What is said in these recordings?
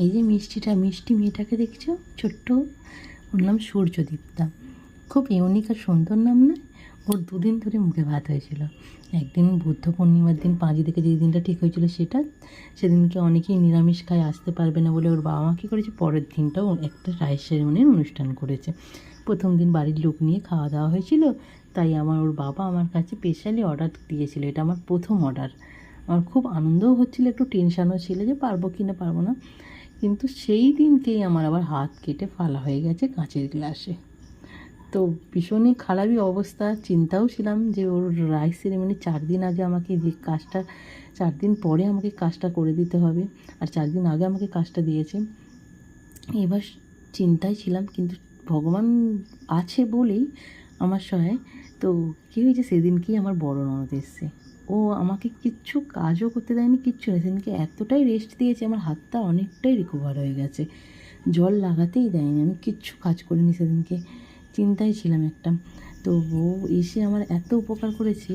এই যে মিষ্টি মেয়েটাকে দেখছো, ছোট্ট, ওর নাম সূর্যদীপ্তা। খুব ইউনিক আর সুন্দর নাম নয়? ওর 2 দিন ধরে মুখে ভাত হয়েছিল। একদিন বুদ্ধ পূর্ণিমার দিন পাঁজি থেকে যেই দিনটা ঠিক হয়েছিল সেদিনকে অনেকেই নিরামিষ খায়, আসতে পারবে না বলে ওর বাবা মা কী করেছে, পরের দিনটাও একটা রাইস সেরেমনির অনুষ্ঠান করেছে। প্রথম দিন বাড়ির লোক নিয়ে খাওয়া দাওয়া হয়েছিল, তাই ওর বাবা আমার কাছে স্পেশালি অর্ডার দিয়েছিল। এটা আমার প্রথম অর্ডার। আমার খুব আনন্দও হচ্ছিলো, একটু টেনশানও ছিল যে পারবো কি না পারবো না। কিন্তু সেই দিনকেই আমার আবার হাত কেটে ফালা হয়ে গেছে কাঁচের গ্লাসে। তো ভীষণই খারাপই অবস্থা। চিন্তাও ছিলাম যে ওর রাইস সেরেমনি 4 দিন আগে আমাকে যে কাজটা, 4 দিন পরে আমাকে কাজটা করে দিতে হবে, আর 4 দিন আগে আমাকে কাজটা দিয়েছে। এবার চিন্তায় ছিলাম, কিন্তু ভগবান আছে বলেই আমার সহায়। তো কী হয়েছে, সেদিনকেই আমার বড় ননদ এসছে। ও আমাকে কিচ্ছু কাজও করতে দেয়নি, কিচ্ছু না। সেদিনকে এতটাই রেস্ট দিয়েছে, আমার হাতটা অনেকটাই রিকভার হয়ে গেছে। জল লাগাতেই দেয়নি, আমি কিচ্ছু কাজ করিনি সেদিনকে। চিন্তায় ছিলাম একটা। তো ও এসে আমার এত উপকার করেছে।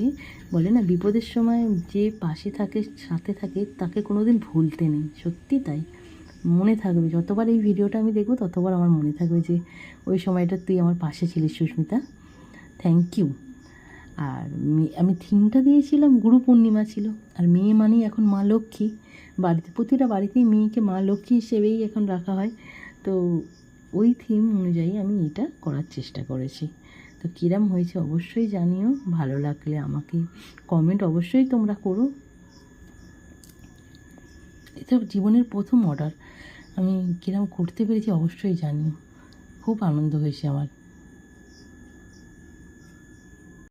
বলে না, বিপদের সময় যে পাশে থাকে, সাথে থাকে, তাকে কোনো দিন ভুলতে নেই। সত্যি তাই, মনে থাকবে। যতবার এই ভিডিওটা আমি দেখবো ততবার আমার মনে থাকবে যে ওই সময়টা তুই আমার পাশে ছিলিস সুস্মিতা, থ্যাংক ইউ। আর আমি থিমটা দিয়েছিলাম, গুরু পূর্ণিমা ছিল, আর মেয়ে মানেই এখন মা লক্ষ্মী। বাড়িতে, প্রতিটা বাড়িতেই মেয়েকে মা লক্ষ্মী হিসেবেই এখন রাখা হয়। তো ওই থিম অনুযায়ী আমি এটা করার চেষ্টা করেছি। তো কীরম হয়েছে অবশ্যই জানিও, ভালো লাগলে আমাকে কমেন্ট অবশ্যই তোমরা করো। এটা জীবনের প্রথম অর্ডার, আমি কীরম করতে পেরেছি অবশ্যই জানিও। খুব আনন্দ হয়েছে আমার।